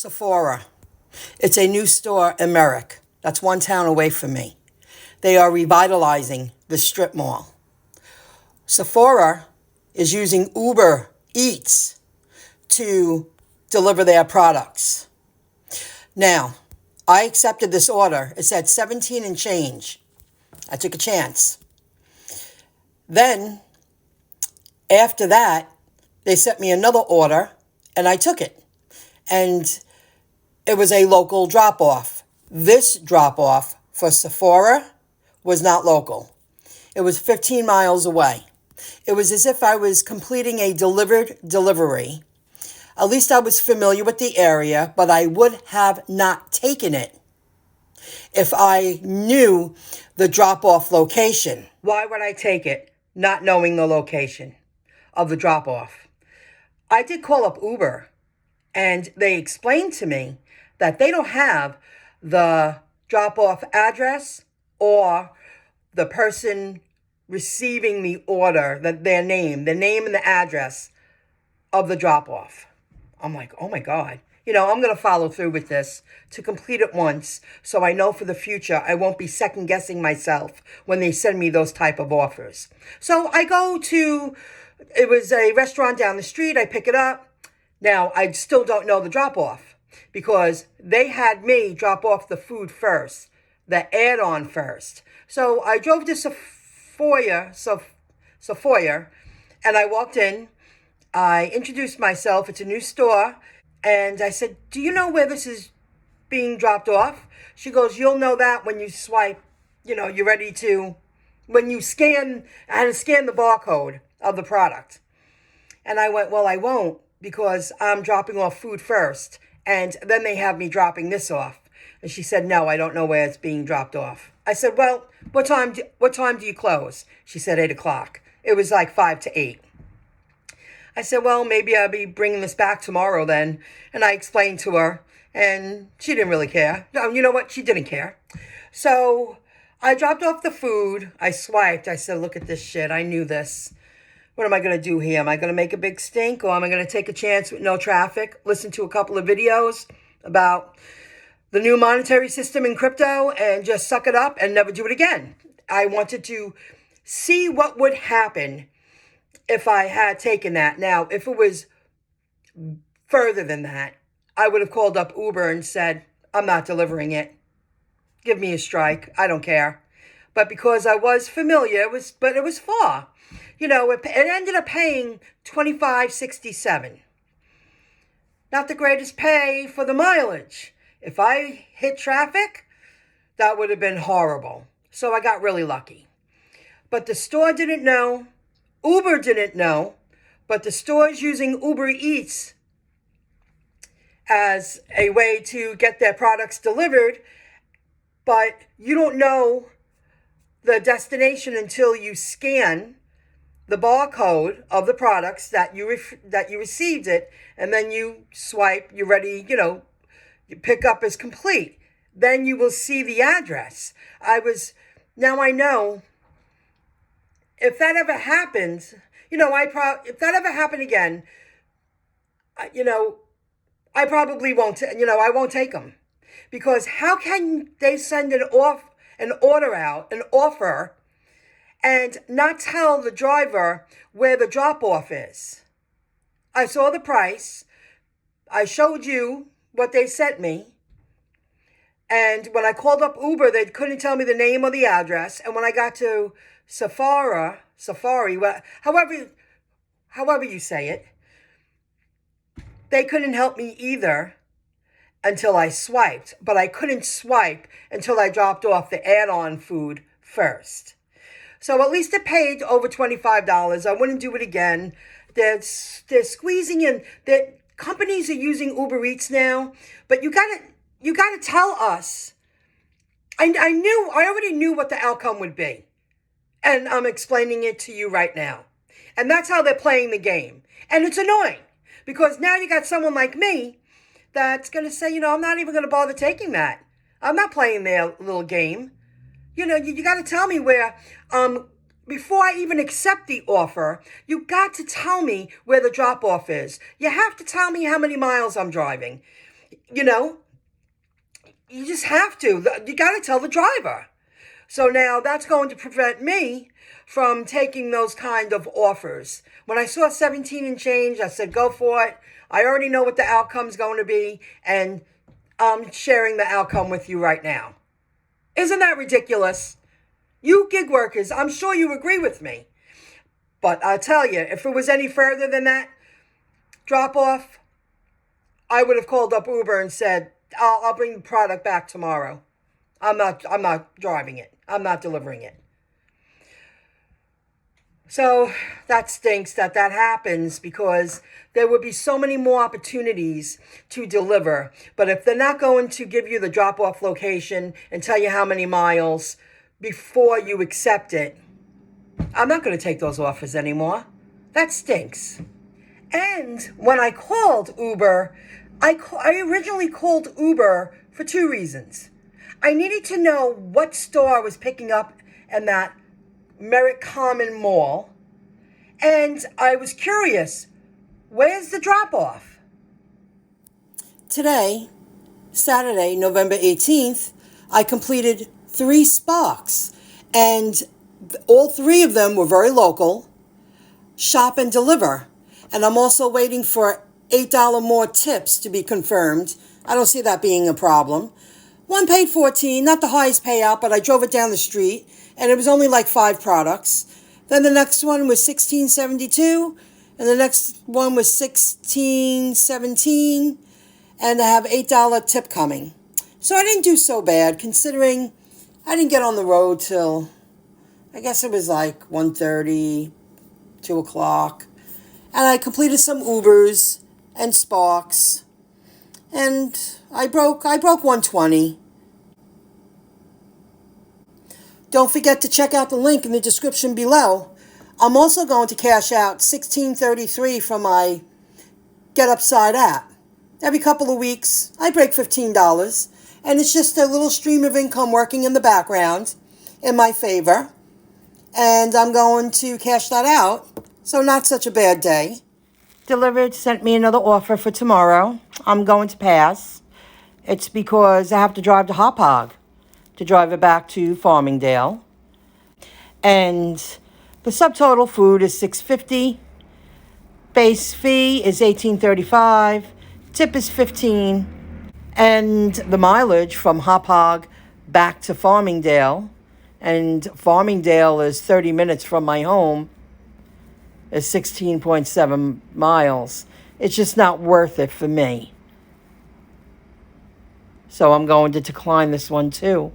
Sephora. It's a new store in Merrick. That's one town away from me. They are revitalizing the strip mall. Sephora is using Uber Eats to deliver their products. Now, I accepted this order. It said 17 and change. I took a chance. Then, after that, they sent me another order and I took it. And it was a local drop-off. This drop-off for Sephora was not local. It was 15 miles away. It was as if I was completing a delivered delivery. At least I was familiar with the area, but I would have not taken it if I knew the drop-off location. Why would I take it, not knowing the location of the drop-off? I did call up Uber, and they explained to me that they don't have the drop-off address or the person receiving the order, their name and the address of the drop-off. I'm like, oh my God. I'm going to follow through with this to complete it once so I know for the future I won't be second guessing myself when they send me those type of offers. So I go to, it was a restaurant down the street. I pick it up. Now, I still don't know the drop-off because they had me drop off the food first, the add-on first. So I drove to Sephora, and I walked in. I introduced myself. It's a new store. And I said, do you know where this is being dropped off? She goes, you'll know that when you swipe, you're ready to, when you scan, I had to scan the barcode of the product. And I went, well, I won't because I'm dropping off food first. And then they have me dropping this off. And she said, no, I don't know where it's being dropped off. I said, well, what time do you close? She said 8:00. It was like 5 to 8. I said, well, maybe I'll be bringing this back tomorrow then. And I explained to her, and she didn't really care. No, you know what? She didn't care. So I dropped off the food. I swiped. I said, look at this shit. I knew this. What am I going to do here? Am I going to make a big stink, or am I going to take a chance with no traffic, listen to a couple of videos about the new monetary system in crypto and just suck it up and never do it again? I wanted to see what would happen if I had taken that. Now, if it was further than that, I would have called up Uber and said, I'm not delivering it. Give me a strike. I don't care. But because I was familiar, it was far. It ended up paying $25.67. Not the greatest pay for the mileage. If I hit traffic, that would have been horrible. So I got really lucky. But the store didn't know. Uber didn't know, but the store's using Uber Eats as a way to get their products delivered, but you don't know the destination until you scan the barcode of the products that you received it, and then you swipe, you're ready, you pick up as complete. Then you will see the address. Now I know. If that ever happens, if that ever happened again, I probably won't, I won't take them. Because how can they send an order out, an offer, and not tell the driver where the drop-off is? I saw the price. I showed you what they sent me. And when I called up Uber, they couldn't tell me the name or the address. And when I got to Safari, however you say it, they couldn't help me either until I swiped. But I couldn't swipe until I dropped off the add-on food first. So at least it paid over $25. I wouldn't do it again. They're squeezing in. Companies are using Uber Eats now, but you gotta tell us. I already knew what the outcome would be. And I'm explaining it to you right now. And that's how they're playing the game. And it's annoying because now you got someone like me that's going to say, I'm not even going to bother taking that. I'm not playing their little game. You got to tell me where, before I even accept the offer, you got to tell me where the drop-off is. You have to tell me how many miles I'm driving. You know, you just have to. You got to tell the driver. So now that's going to prevent me from taking those kind of offers. When I saw 17 and change, I said, go for it. I already know what the outcome's going to be, and I'm sharing the outcome with you right now. Isn't that ridiculous? You gig workers, I'm sure you agree with me. But I'll tell you, if it was any further than that drop off, I would have called up Uber and said, I'll bring the product back tomorrow. I'm not driving it. I'm not delivering it. So that stinks that happens, because there would be so many more opportunities to deliver. But if they're not going to give you the drop-off location and tell you how many miles before you accept it, I'm not going to take those offers anymore. That stinks. And when I called Uber, I originally called Uber for two reasons. I needed to know what store I was picking up in that Merritt Common Mall. And I was curious, where's the drop-off? Today, Saturday, November 18th, I completed 3 Sparks. And all 3 of them were very local, shop and deliver. And I'm also waiting for $8 more tips to be confirmed. I don't see that being a problem. One paid $14, not the highest payout, but I drove it down the street, and it was only like 5 products. Then the next one was $16.72, and the next one was $16.17, and I have $8 tip coming. So I didn't do so bad, considering I didn't get on the road till, I guess it was like 1:30, 2 o'clock. And I completed some Ubers and Sparks, and I broke 120. Don't forget to check out the link in the description below. I'm also going to cash out $16.33 from my Get Upside app. Every couple of weeks, I break $15, and it's just a little stream of income working in the background in my favor. And I'm going to cash that out, so not such a bad day. dlivrd sent me another offer for tomorrow. I'm going to pass. It's because I have to drive to Hauppauge to drive it back to Farmingdale. And the subtotal food is $6.50. Base fee is $18.35. Tip is $15. And the mileage from Hauppauge back to Farmingdale, and Farmingdale is 30 minutes from my home, is 16.7 miles. It's just not worth it for me. So I'm going to decline this one too.